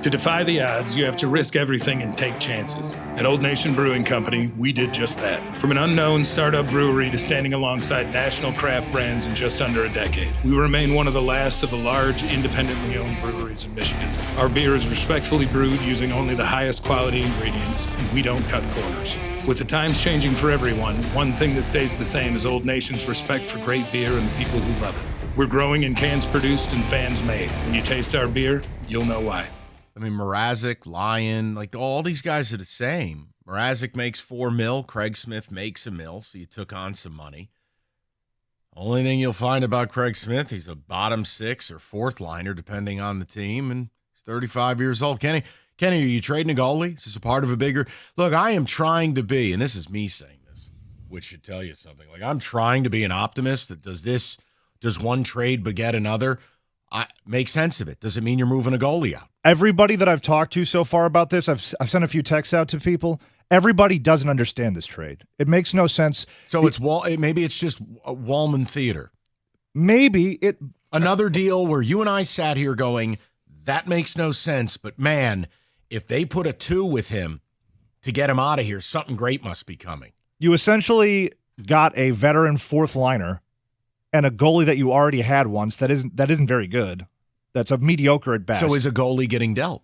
To defy the odds, you have to risk everything and take chances. At Old Nation Brewing Company, we did just that. From an unknown startup brewery to standing alongside national craft brands in just under a decade, we remain one of the last of the large, independently owned breweries in Michigan. Our beer is respectfully brewed using only the highest quality ingredients, and we don't cut corners. With the times changing for everyone, one thing that stays the same is Old Nation's respect for great beer and the people who love it. We're growing in cans produced and fans made. When you taste our beer, you'll know why. I mean, Mrazek, Lyon, like all these guys are the same. Mrazek makes $4 million. Craig Smith makes $1 million, so you took on some money. Only thing you'll find about Craig Smith, he's a bottom 6 or 4th liner, depending on the team, and he's 35 years old. Kenny, are you trading a goalie? Is this a part of a bigger – look, I am trying to be, and this is me saying this, which should tell you something. Like, I'm trying to be an optimist that does one trade beget another? Make sense of it. Does it mean you're moving a goalie out? Everybody that I've talked to so far about this, I've sent a few texts out to people. Everybody doesn't understand this trade. It makes no sense. So maybe it's just Wallman Theater. Maybe it another deal where you and I sat here going, that makes no sense. But man, if they put a 2 with him to get him out of here, something great must be coming. You essentially got a veteran 4th liner and a goalie that you already had once that isn't very good. That's a mediocre at best. So is a goalie getting dealt?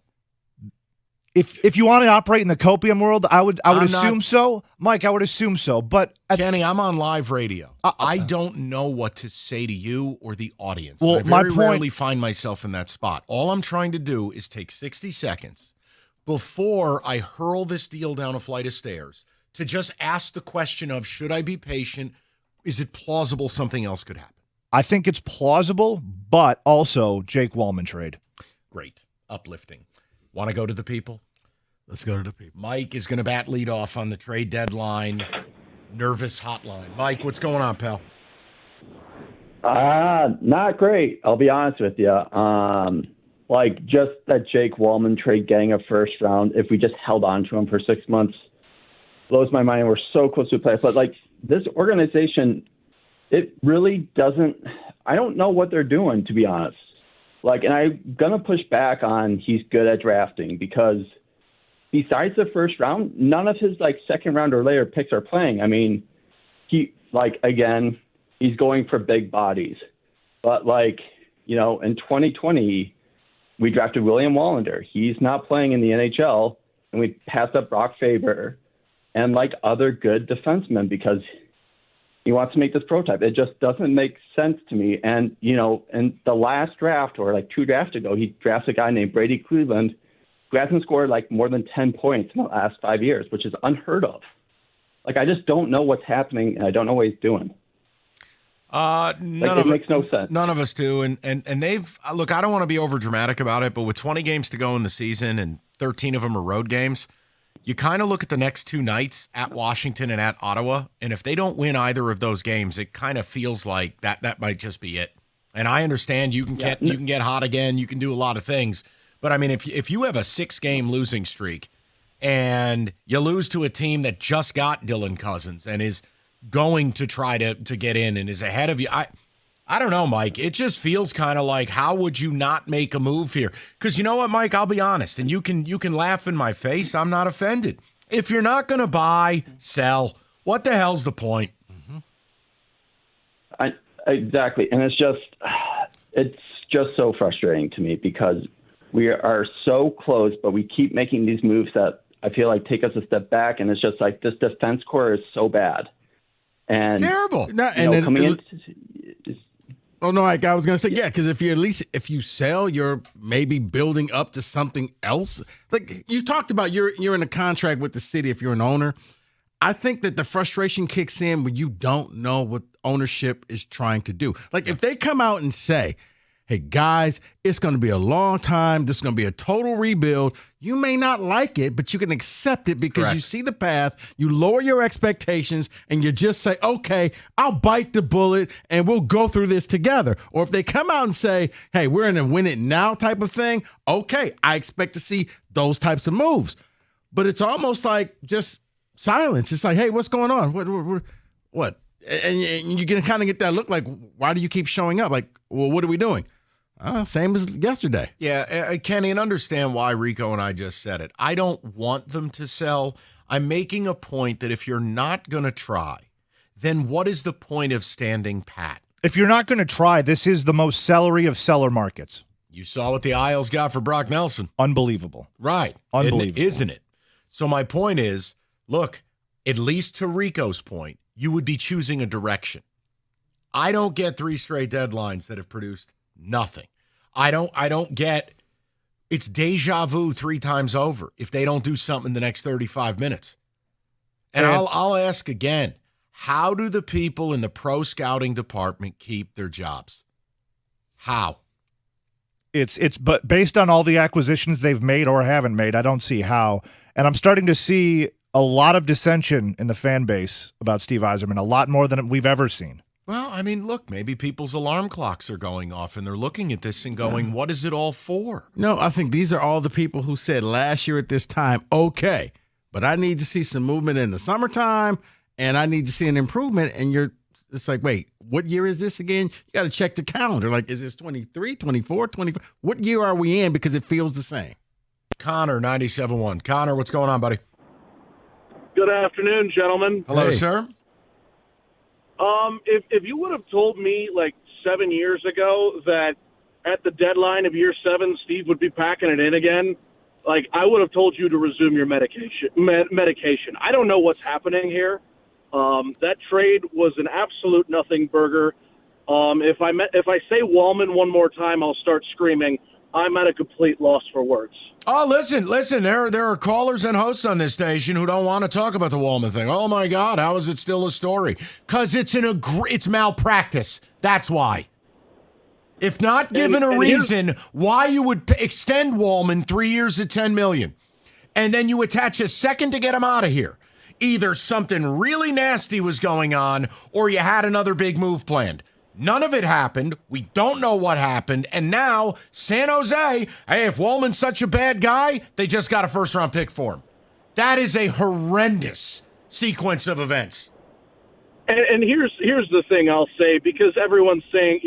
If you want to operate in the copium world, I would assume so. Mike, I would assume so. But Kenny, I'm on live radio. I don't know what to say to you or the audience. Well, I very rarely find myself in that spot. All I'm trying to do is take 60 seconds before I hurl this deal down a flight of stairs to just ask the question of, should I be patient? Is it plausible something else could happen? I think it's plausible, but also Jake Wallman trade. Great. Uplifting. Want to go to the people? Let's go to the people. Mike is going to bat lead off on the trade deadline nervous hotline. Mike, what's going on, pal? Not great. I'll be honest with you. Just that Jake Wallman trade, getting a first round, if we just held on to him for 6 months, blows my mind. We're so close to a playoff. But this organization, it really doesn't. I don't know what they're doing, to be honest. And I'm gonna push back on he's good at drafting, because besides the first round, none of his second round or later picks are playing. I mean, again, he's going for big bodies. But in 2020, we drafted William Wallander. He's not playing in the NHL, and we passed up Brock Faber and other good defensemen because he wants to make this prototype. It just doesn't make sense to me. And, in the last draft, or 2 drafts ago, he drafts a guy named Brady Cleveland, who hasn't scored more than 10 points in the last 5 years, which is unheard of. I just don't know what's happening, and I don't know what he's doing. It makes no sense. None of us do. And they've, look, I don't want to be over dramatic about it, but with 20 games to go in the season and 13 of them are road games, you kind of look at the next 2 nights at Washington and at Ottawa, and if they don't win either of those games, it kind of feels like that might just be it. And I understand you can get hot again, you can do a lot of things, but I mean, if you have a 6-game losing streak and you lose to a team that just got Dylan Cousins and is going to try to get in and is ahead of you, I don't know, Mike. It just feels kind of like, how would you not make a move here? Because you know what, Mike? I'll be honest, and you can laugh in my face. I'm not offended. If you're not going to buy, sell. What the hell's the point? Mm-hmm. Exactly, and it's just so frustrating to me because we are so close, but we keep making these moves that I feel take us a step back, and it's just this defense core is so bad. And it's terrible. Oh no, I was going to say, yeah, because if you sell, you're maybe building up to something else. You talked about, you're in a contract with the city if you're an owner. I think that the frustration kicks in when you don't know what ownership is trying to do. If they come out and say, hey, guys, it's going to be a long time. This is going to be a total rebuild. You may not like it, but you can accept it because you see the path. You lower your expectations, and you just say, okay, I'll bite the bullet, and we'll go through this together. Or if they come out and say, hey, we're in a win it now type of thing, okay, I expect to see those types of moves. But it's almost like just silence. It's hey, what's going on? What? And you can kind of get that look why do you keep showing up? Well, what are we doing? Same as yesterday. Yeah, Kenny, and understand why Rico and I just said it. I don't want them to sell. I'm making a point that if you're not going to try, then what is the point of standing pat? If you're not going to try, this is the most celery of seller markets. You saw what the Isles got for Brock Nelson. Unbelievable. Right. Unbelievable. Isn't it? So my point is, look, at least to Rico's point, you would be choosing a direction. I don't get 3 straight deadlines that have produced nothing. I don't get it's deja vu 3 times over if they don't do something in the next 35 minutes. And I'll ask again, how do the people in the pro scouting department keep their jobs? How? But based on all the acquisitions they've made or haven't made, I don't see how. And I'm starting to see a lot of dissension in the fan base about Steve Yzerman, a lot more than we've ever seen. Well, I mean, look, maybe people's alarm clocks are going off and they're looking at this and going, what is it all for? No, I think these are all the people who said last year at this time, okay, but I need to see some movement in the summertime and I need to see an improvement. And it's like, wait, what year is this again? You got to check the calendar. Like, is this 23, 24, 25? What year are we in? Because it feels the same. Connor, 97.1. Connor, what's going on, buddy? Good afternoon, gentlemen. Hello, Hey. sir. If you would have told me like 7 years ago that at the deadline of year 7, Steve would be packing it in again, like I would have told you to resume your medication. I don't know what's happening here. That trade was an absolute nothing burger. If I say Wallman one more time, I'll start screaming. I'm at a complete loss for words. Oh, listen. There are callers and hosts on this station who don't want to talk about the Wallman thing. Oh my God, how is it still a story? Because it's malpractice. That's why. If not given a reason why you would extend Wallman 3 years at $10 million, and then you attach a second to get him out of here, either something really nasty was going on, or you had another big move planned. None of it happened. We don't know what happened. And now, San Jose, hey, if Wallman's such a bad guy, they just got a first-round pick for him. That is a horrendous sequence of events. And here's the thing I'll say, because everyone's saying,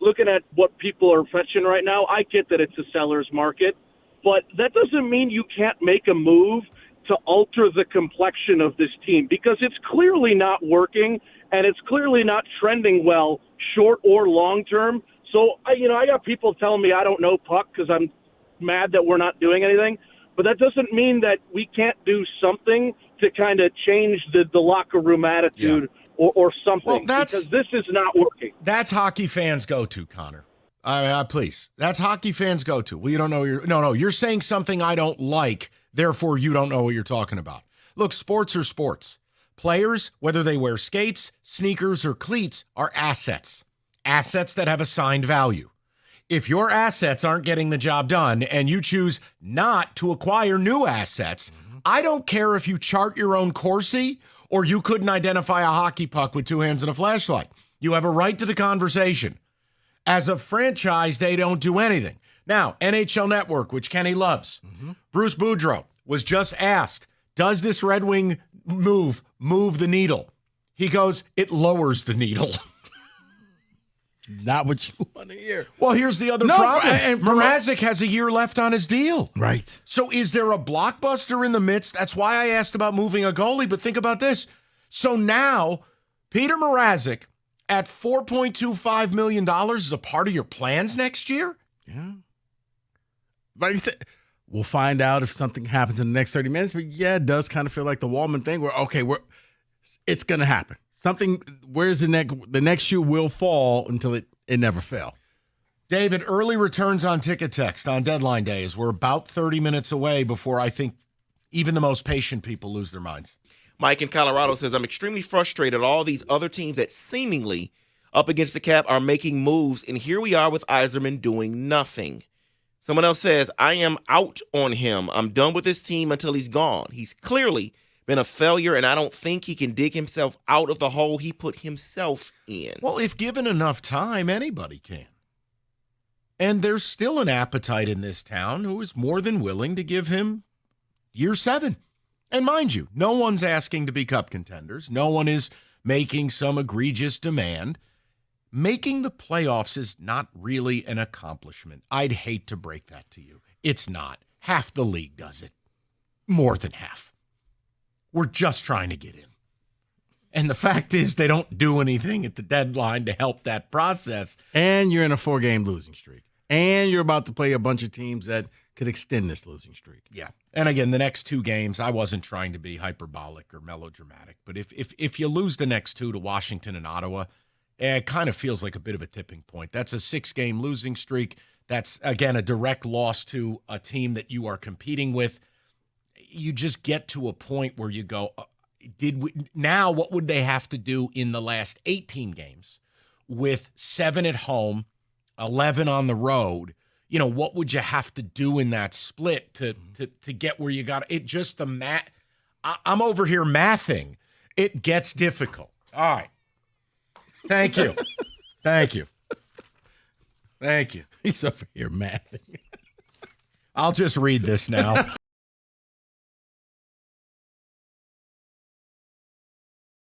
looking at what people are fetching right now, I get that it's a seller's market, but that doesn't mean you can't make a move to alter the complexion of this team, because it's clearly not working and it's clearly not trending well, short or long term. So, I got people telling me I don't know puck because I'm mad that we're not doing anything, but that doesn't mean that we can't do something to kind of change the locker room attitude or something, because this is not working. That's hockey fans' go-to, Connor. Please. That's hockey fans' go-to. Well, you don't know you're saying something I don't like, therefore you don't know what you're talking about. Look, sports are sports. Players, whether they wear skates, sneakers, or cleats, are assets. Assets that have assigned value. If your assets aren't getting the job done and you choose not to acquire new assets, I don't care if you chart your own Corsi or you couldn't identify a hockey puck with 2 hands and a flashlight. You have a right to the conversation. As a franchise, they don't do anything. Now, NHL Network, which Kenny loves, Bruce Boudreau was just asked, does this Red Wing move the needle? He goes, it lowers the needle. Not what you want to hear. Well, here's the other problem. Mrazek has a year left on his deal. Right. So is there a blockbuster in the midst? That's why I asked about moving a goalie, but think about this. So now, Petr Mrazek at $4.25 million is a part of your plans next year? Yeah. We'll find out if something happens in the next 30 minutes. But yeah, it does kind of feel like the Wallman thing where, it's going to happen. Something, where's the next shoe will fall until it never fell. David, early returns on Ticket Text on deadline day as we're about 30 minutes away before I think even the most patient people lose their minds. Mike in Colorado says, I'm extremely frustrated at all these other teams that seemingly up against the cap are making moves, and here we are with Yzerman doing nothing. Someone else says, I am out on him. I'm done with this team until he's gone. He's clearly been a failure, and I don't think he can dig himself out of the hole he put himself in. Well, if given enough time, anybody can. And there's still an appetite in this town who is more than willing to give him year 7. And mind you, no one's asking to be cup contenders. No one is making some egregious demand. Making the playoffs is not really an accomplishment. I'd hate to break that to you. It's not. Half the league does it. More than half. We're just trying to get in. And the fact is they don't do anything at the deadline to help that process. And you're in a 4-game losing streak. And you're about to play a bunch of teams that could extend this losing streak. Yeah. And again, the next 2 games, I wasn't trying to be hyperbolic or melodramatic, but if you lose the next 2 to Washington and Ottawa, it kind of feels like a bit of a tipping point. That's a 6-game losing streak. That's, again, a direct loss to a team that you are competing with. You just get to a point where you go, now what would they have to do in the last 18 games with 7 at home, 11 on the road? You know, what would you have to do in that split to get where you got it? Just the math. I'm over here mathing. It gets difficult. All right. Thank you. Thank you. Thank you. He's over here mathing. I'll just read this now.